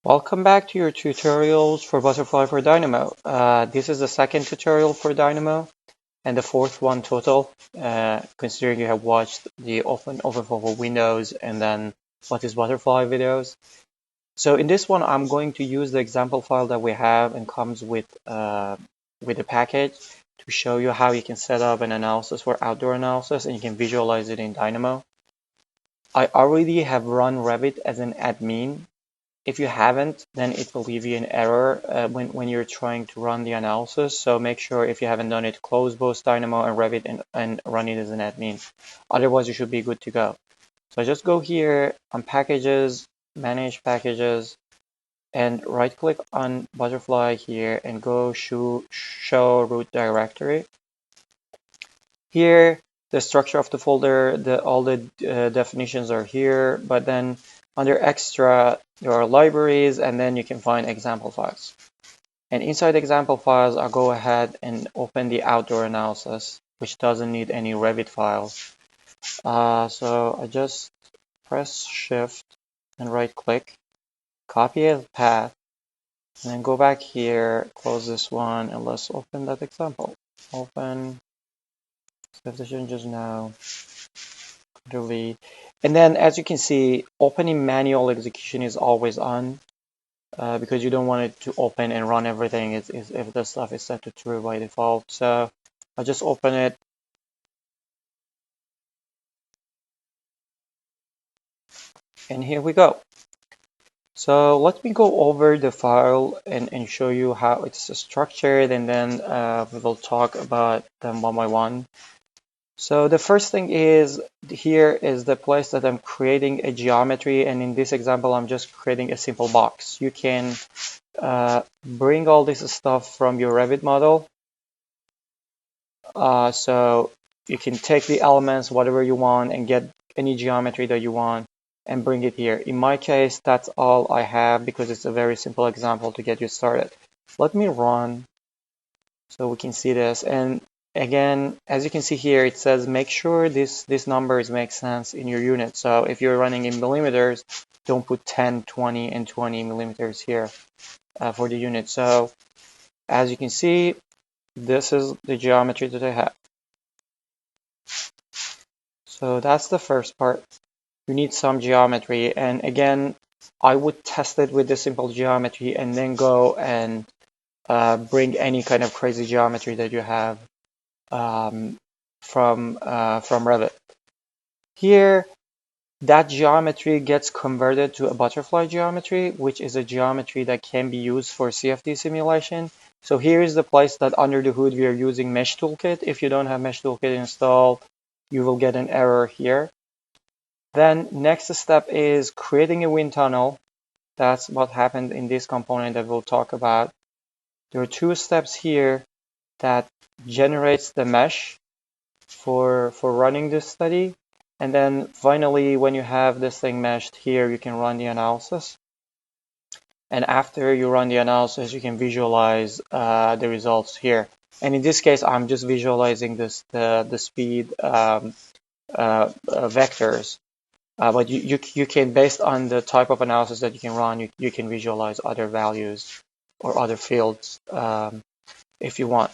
Welcome back to your tutorials for Butterfly for Dynamo. This is the second tutorial for Dynamo and the fourth one total, considering you have watched the Open Overflow for Windows and then What is Butterfly videos. So in this one, I'm going to use the example file that we have and comes with a package to show you how you can set up an analysis for outdoor analysis and you can visualize it in Dynamo. I already have run Revit as an admin. If you haven't, then it will leave you an error when you're trying to run the analysis. So make sure if you haven't done it, close both Dynamo and Revit and run it as an admin. Otherwise, you should be good to go. So just go here on Packages, Manage Packages, and right-click on Butterfly here and go Show Root Directory. Here, the structure of the folder, all the definitions are here, but then under Extra, there are libraries, and then you can find example files. And inside example files, I'll go ahead and open the outdoor analysis, which doesn't need any Revit files. So I just press Shift and right-click, copy as path, and then go back here, close this one, and let's open that example. Open, save the changes now. Delete. And then as you can see, opening manual execution is always on because you don't want it to open and run everything if the stuff is set to true by default. So I'll just open it. And here we go. So let me go over the file and show you how it's structured, and then we will talk about them one by one. So the first thing is, here is the place that I'm creating a geometry, and in this example I'm just creating a simple box. You can bring all this stuff from your Revit model. So you can take the elements, whatever you want, and get any geometry that you want and bring it here. In my case, that's all I have because it's a very simple example to get you started. Let me run so we can see this. And again, as you can see here, it says make sure these numbers make sense in your unit. So if you're running in millimeters, don't put 10, 20, and 20 millimeters here for the unit. So as you can see, this is the geometry that I have. So that's the first part. You need some geometry. And again, I would test it with the simple geometry and then go and bring any kind of crazy geometry that you have from Revit. Here, that geometry gets converted to a butterfly geometry, which is a geometry that can be used for CFD simulation. So here is the place that under the hood we are using Mesh Toolkit. If you don't have Mesh Toolkit installed, you will get an error here. Then next step is creating a wind tunnel. That's what happened in this component that we'll talk about. There are two steps here that generates the mesh for running this study. And then finally, when you have this thing meshed here, you can run the analysis. And after you run the analysis, you can visualize the results here. And in this case, I'm just visualizing the speed vectors. But you can, based on the type of analysis that you can run, you can visualize other values or other fields if you want.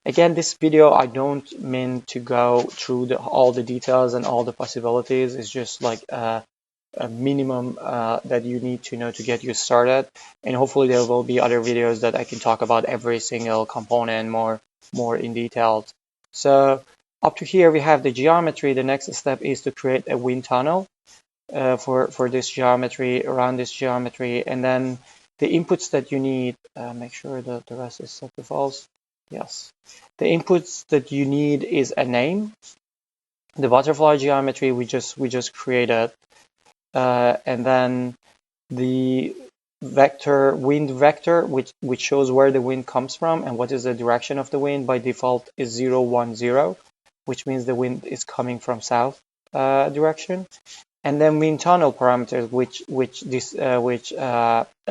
Again, this video, I don't mean to go through all the details and all the possibilities. It's just like a minimum that you need to know to get you started. And hopefully there will be other videos that I can talk about every single component more in detail. So up to here, we have the geometry. The next step is to create a wind tunnel for this geometry, around this geometry. And then the inputs that you need, make sure that the rest is set to false. Yes. The inputs that you need is a name. The butterfly geometry we just created. And then the vector, wind vector, which shows where the wind comes from and what is the direction of the wind. By default is 0, 1, 0. Which means the wind is coming from south direction, and then wind tunnel parameters, which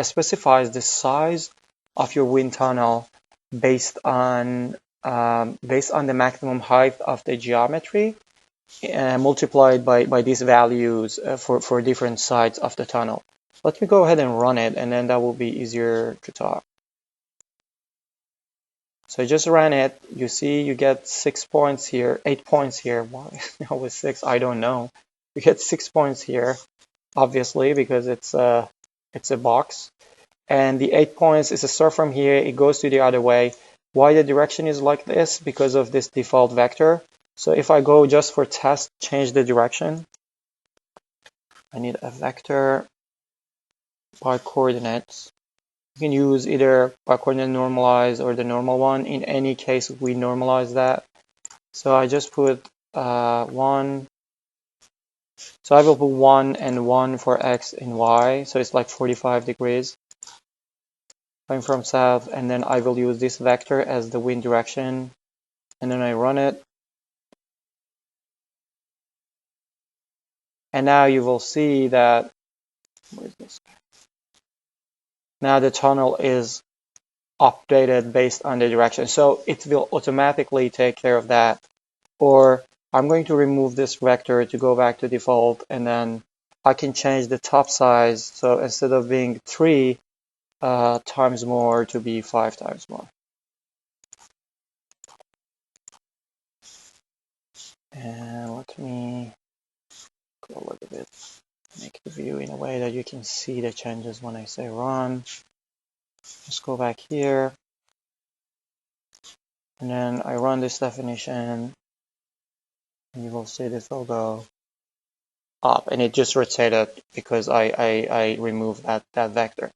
specifies the size of your wind tunnel based on the maximum height of the geometry, multiplied by these values for different sides of the tunnel. Let me go ahead and run it, and then that will be easier to talk. So I just ran it. You see, you get 6 points here, 8 points here. Why always 6? I don't know. You get 6 points here, obviously, because it's a box. And the 8 points is a start from here. It goes to the other way. Why the direction is like this? Because of this default vector. So if I go just for test, change the direction. I need a vector by coordinates. You can use either by coordinate normalize or the normal one. In any case, we normalize that. So I just put 1. So I will put 1 and 1 for x and y. So it's like 45 degrees going from south. And then I will use this vector as the wind direction. And then I run it. And now you will see that, where is this? Now the tunnel is updated based on the direction. So it will automatically take care of that. Or I'm going to remove this vector to go back to default, and then I can change the top size. So instead of being 3 times more to be 5 times more. And let me go a little bit, make the view in a way that you can see the changes when I say run. Just go back here. And then I run this definition. And you will see this will go up. And it just rotated because I removed that vector.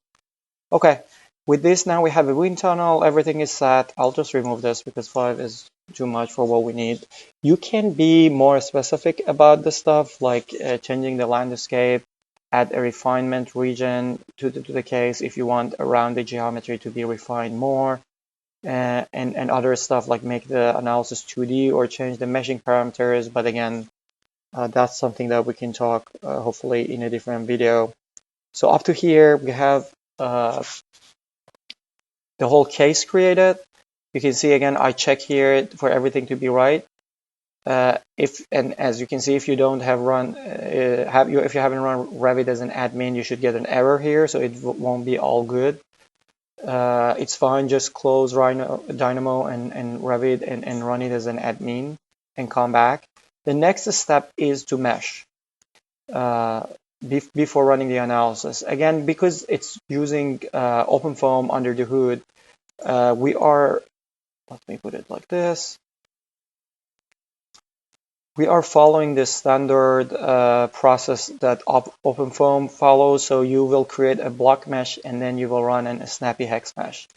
Okay, with this now we have a wind tunnel, everything is set. I'll just remove this because 5 is too much for what we need. You can be more specific about the stuff, like changing the landscape, add a refinement region to the case if you want around the geometry to be refined more, and other stuff like make the analysis 2D or change the meshing parameters. But again, that's something that we can talk hopefully in a different video. So up to here we have the whole case created. You can see again, I check here for everything to be right. And as you can see, if you don't have run, if you haven't run Revit as an admin, you should get an error here, so it won't be all good. It's fine, just close Dynamo and Revit and run it as an admin and come back. The next step is to mesh before running the analysis. Again, because it's using OpenFOAM under the hood, we are, let me put it like this. We are following the standard process that OpenFOAM follows. So you will create a block mesh and then you will run a Snappy Hex Mash.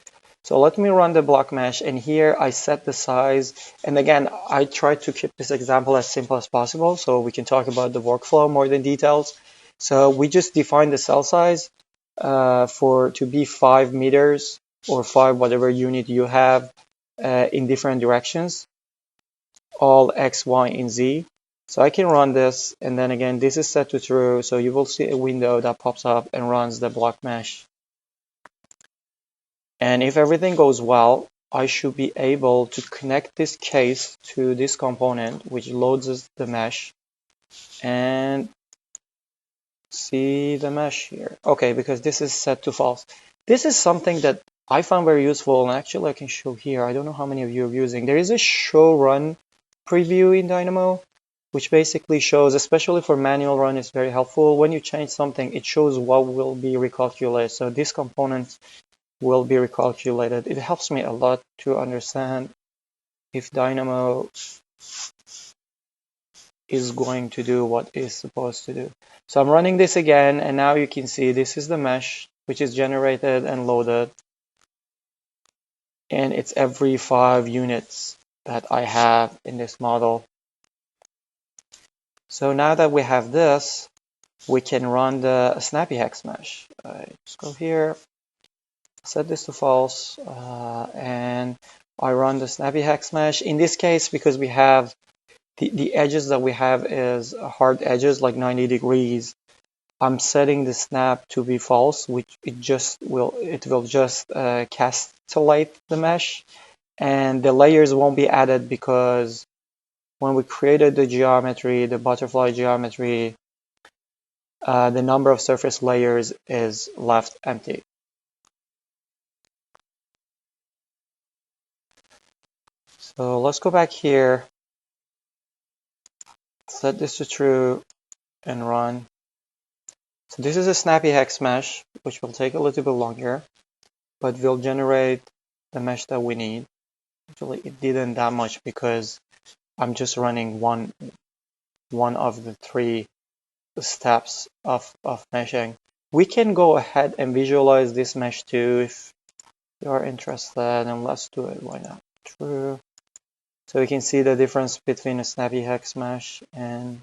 So let me run the block mesh, and here I set the size. And again, I try to keep this example as simple as possible so we can talk about the workflow more than details. So we just define the cell size to be 5 meters or 5 whatever unit you have in different directions, all X, Y, and Z. So I can run this, and then again, this is set to true. So you will see a window that pops up and runs the block mesh. And if everything goes well, I should be able to connect this case to this component, which loads the mesh, and see the mesh here. Okay, because this is set to false. This is something that I found very useful, and actually I can show here. I don't know how many of you are using. There is a show run preview in Dynamo, which basically shows, especially for manual run, is very helpful. When you change something, it shows what will be recalculated. So this component will be recalculated. It helps me a lot to understand if Dynamo is going to do what it's supposed to do. So I'm running this again, and now you can see this is the mesh, which is generated and loaded. And it's every 5 units that I have in this model. So now that we have this, we can run the Snappy Hex Mash. Just go here, set this to false, and I run the Snappy Hex Mash. In this case, because we have the edges that we have is hard edges, like 90 degrees, I'm setting the snap to be false, which it will just castellate the mesh, and the layers won't be added because when we created the geometry, the butterfly geometry, the number of surface layers is left empty. So let's go back here, set this to true, and run. So this is a Snappy Hex Mash, which will take a little bit longer, but will generate the mesh that we need. Actually, it didn't that much because I'm just running one of the 3 steps of meshing. We can go ahead and visualize this mesh too if you are interested, and let's do it. Why not? True. So we can see the difference between a Snappy Hex Mash and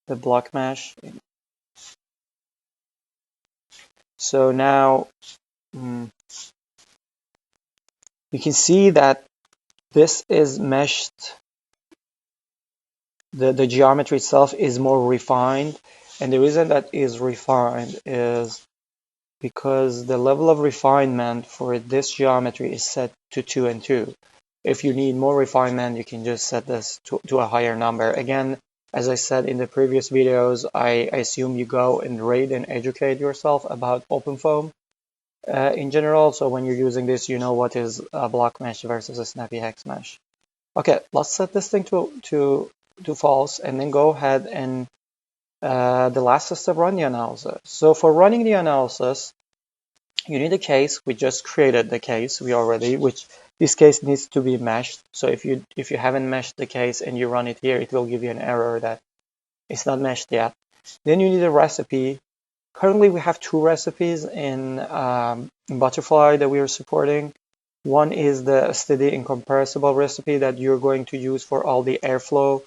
the block mesh. So now you can see that this is meshed. The geometry itself is more refined, and the reason that is refined is because the level of refinement for this geometry is set to 2 and 2. If you need more refinement, you can just set this to a higher number. Again, as I said in the previous videos, I assume you go and read and educate yourself about OpenFOAM in general. So when you're using this, you know what is a block mesh versus a Snappy Hex Mesh. Okay, let's set this thing to false, and then go ahead and the last step, run the analysis. So for running the analysis, you need a case. We just created the case which this case needs to be meshed. So if you haven't meshed the case and you run it here, it will give you an error that it's not meshed yet. Then you need a recipe. Currently, we have 2 recipes in Butterfly that we are supporting. One is the steady incompressible recipe that you're going to use for all the airflow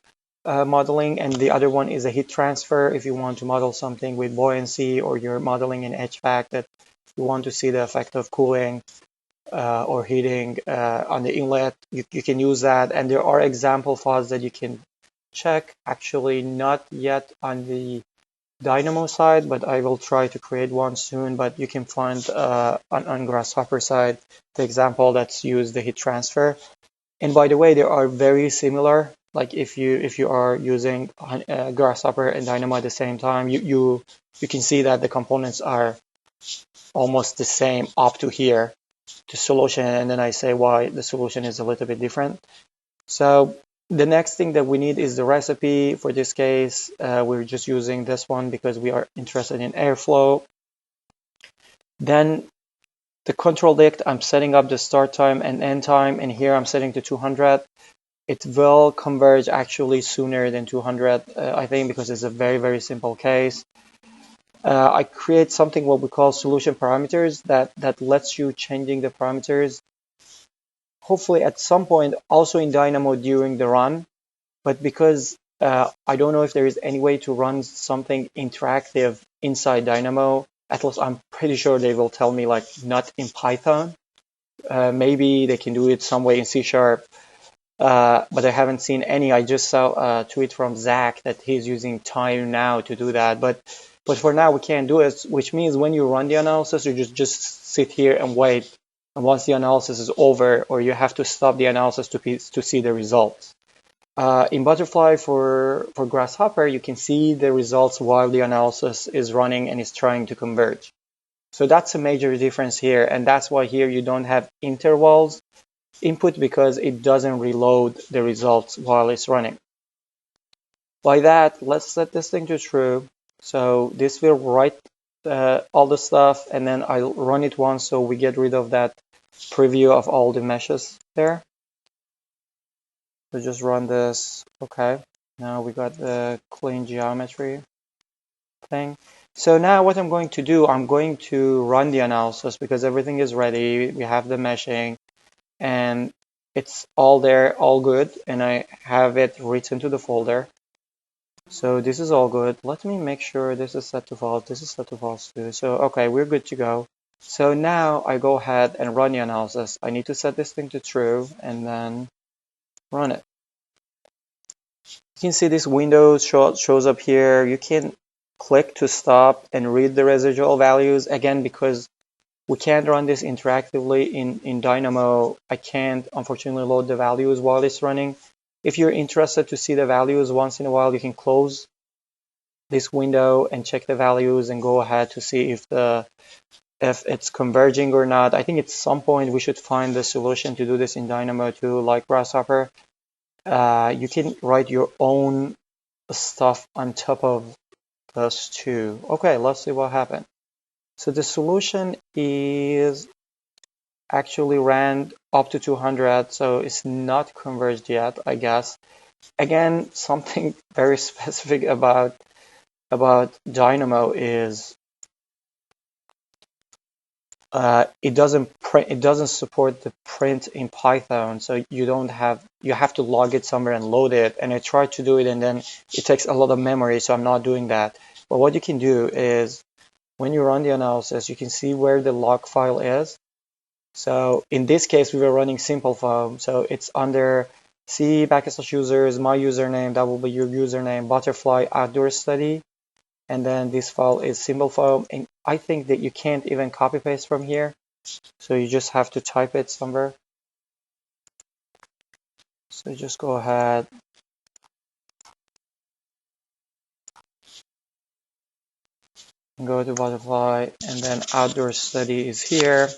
modeling, and the other one is a heat transfer if you want to model something with buoyancy, or you're modeling an HVAC that you want to see the effect of cooling or heating on the inlet. You can use that, and there are example files that you can check. Actually, not yet on the Dynamo side, but I will try to create one soon. But you can find on Grasshopper side the example that's used the heat transfer. And by the way, they are very similar. Like if you are using Grasshopper and Dynamo at the same time, you can see that the components are almost the same up to here, to solution, and then I say why the solution is a little bit different. So the next thing that we need is the recipe. For this case, we're just using this one because we are interested in airflow. Then the control dict, I'm setting up the start time and end time, and here I'm setting to 200. It will converge actually sooner than 200, I think, because it's a very, very simple case. I create something what we call solution parameters that lets you changing the parameters, hopefully at some point also in Dynamo during the run. But because I don't know if there is any way to run something interactive inside Dynamo, at least I'm pretty sure they will tell me like not in Python. Maybe they can do it some way in C#, but I haven't seen any. I just saw a tweet from Zach that he's using time now to do that. But for now we can't do it, which means when you run the analysis, you just sit here and wait. And once the analysis is over, or you have to stop the analysis to see the results. In Butterfly for Grasshopper, you can see the results while the analysis is running and is trying to converge. So that's a major difference here, and that's why here you don't have intervals input, because it doesn't reload the results while it's running. By that, let's set this thing to true. So this will write all the stuff, and then I'll run it once so we get rid of that preview of all the meshes there. So just run this. Okay, now we got the clean geometry thing. So now what I'm going to do, I'm going to run the analysis because everything is ready. We have the meshing and it's all there, all good. And I have it written to the folder. So this is all good. Let me make sure this is set to false. This is set to false too. So, okay, we're good to go. So now I go ahead and run the analysis. I need to set this thing to true and then run it. You can see this window shows up here. You can click to stop and read the residual values. Again, because we can't run this interactively in Dynamo, I can't unfortunately load the values while it's running. If you're interested to see the values once in a while, you can close this window and check the values and go ahead to see if it's converging or not. I think at some point we should find the solution to do this in Dynamo too, like Grasshopper. You can write your own stuff on top of those two. Okay, let's see what happened. So the solution is actually ran up to 200, so it's not converged yet, I guess. Again, something very specific about Dynamo is it doesn't support the print in Python, so you have to log it somewhere and load it. And I tried to do it, and then it takes a lot of memory, so I'm not doing that. But what you can do is when you run the analysis, you can see where the log file is. So in this case, we were running simple foam, so it's under C /users, my username, that will be your username, butterfly outdoor study, and then this file is simple foam. And I think that you can't even copy paste from here, so you just have to type it somewhere. So just go ahead. And go to butterfly, and then outdoor study is here.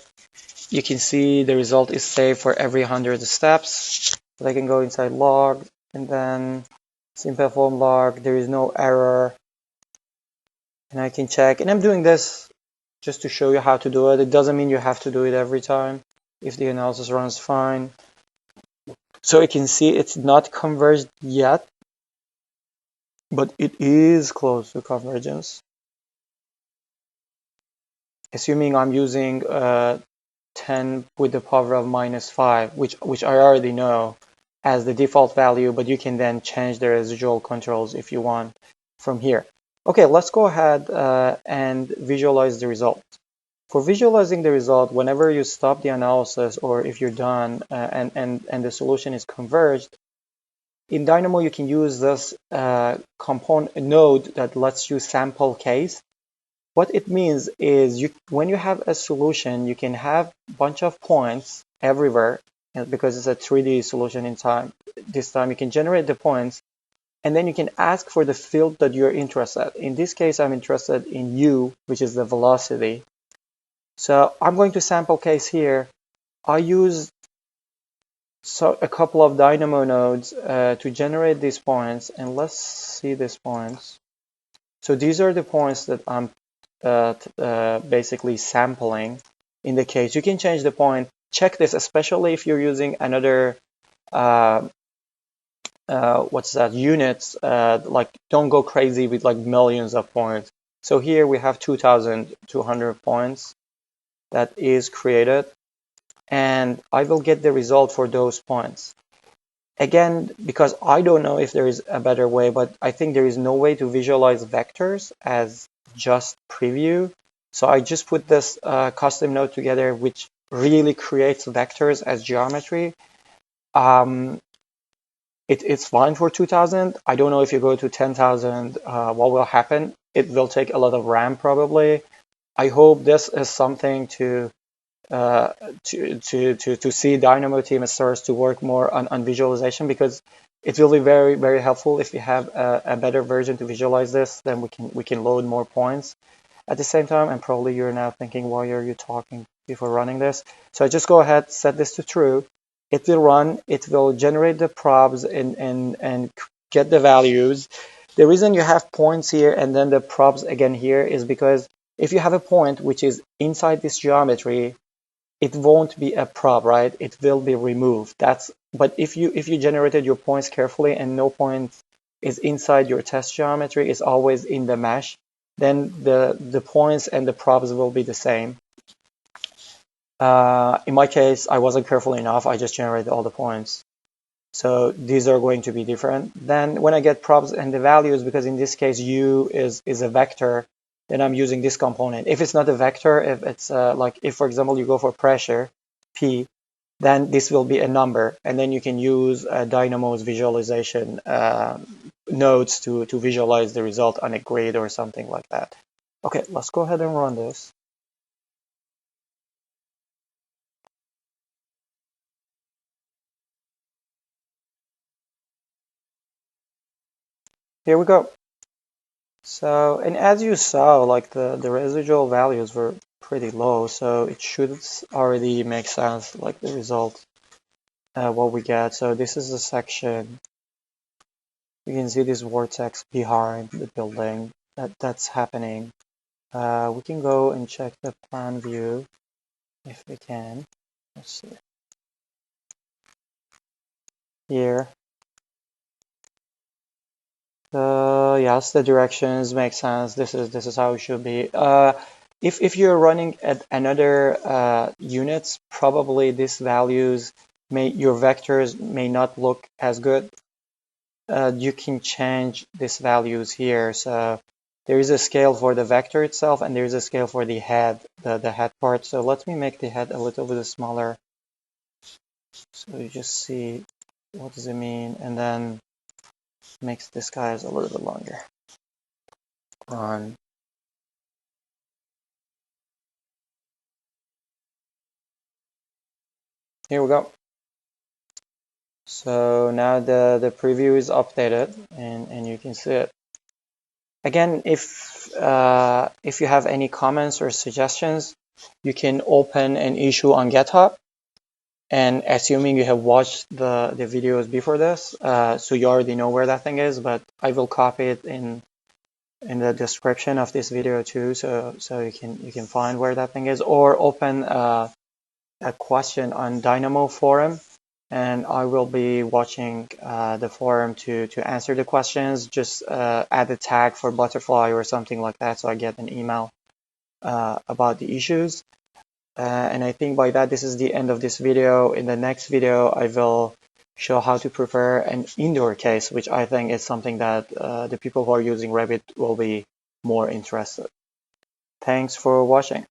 You can see the result is saved for every 100 steps. So I can go inside log, and then simple foam log, there is no error. And I can check, and I'm doing this just to show you how to do it. It doesn't mean you have to do it every time if the analysis runs fine. So you can see it's not converged yet, but it is close to convergence. Assuming I'm using 10 with the power of -5, which I already know as the default value, but you can then change the residual controls if you want from here. Okay, let's go ahead and visualize the result. For visualizing the result, whenever you stop the analysis or if you're done and the solution is converged, in Dynamo you can use this component node that lets you sample case. What it means is when you have a solution, you can have a bunch of points everywhere because it's a 3D solution in time. This time you can generate the points, and then you can ask for the field that you're interested. In this case, I'm interested in U, which is the velocity. So I'm going to sample case here. I use a couple of Dynamo nodes to generate these points, and let's see these points. So these are the points that I'm basically sampling in the case. You can change the point. Check this, especially if you're using another units. Like, don't go crazy with like millions of points. So here we have 2,200 points that is created, and I will get the result for those points. Again, because I don't know if there is a better way, but I think there is no way to visualize vectors as just preview. So I just put this custom node together, which really creates vectors as geometry. It's fine for 2,000. I don't know if you go to 10,000, what will happen. It will take a lot of RAM probably. I hope this is something to see Dynamo team starts to work more on visualization, because it will be very, very helpful if we have a better version to visualize this. Then we can load more points at the same time. And probably you're now thinking, why are you talking before running this? So I just go ahead, set this to true. It will run. It will generate the probs and get the values. The reason you have points here and then the probs again here is because if you have a point which is inside this geometry, it won't be a prob, right? It will be removed. But if you generated your points carefully and no point is inside your test geometry, it's always in the mesh, then the points and the probs will be the same. In my case, I wasn't careful enough. I just generated all the points. So these are going to be different. Then when I get probs and the values, because in this case U is a vector, then I'm using this component. If it's not a vector, if it's like if for example you go for pressure P, then this will be a number, and then you can use Dynamo's visualization nodes to visualize the result on a grid or something like that. Okay, let's go ahead and run this. Here we go. So, and as you saw, like the residual values were pretty low, so it should already make sense, like the result, what we get. So this is the section. You can see this vortex behind the building that's happening. We can go and check the plan view if we can. Let's see. Here. Yes, the directions make sense. This is how it should be. If you're running at another units, probably these values your vectors may not look as good. You can change these values here. So there is a scale for the vector itself, and there is a scale for the head, the head part. So let me make the head a little bit smaller, so you just see what does it mean, and then makes this guys a little bit longer. On. Here we go. So now the preview is updated, and you can see it. Again, if you have any comments or suggestions, you can open an issue on GitHub. And assuming you have watched the videos before this, so you already know where that thing is, but I will copy it in the description of this video too, so you can find where that thing is, or open a question on Dynamo forum, and I will be watching the forum to answer the questions. Just add a tag for butterfly or something like that, so I get an email about the issues. And I think by that, this is the end of this video. In the next video, I will show how to prepare an indoor case, which I think is something that the people who are using Revit will be more interested. Thanks for watching.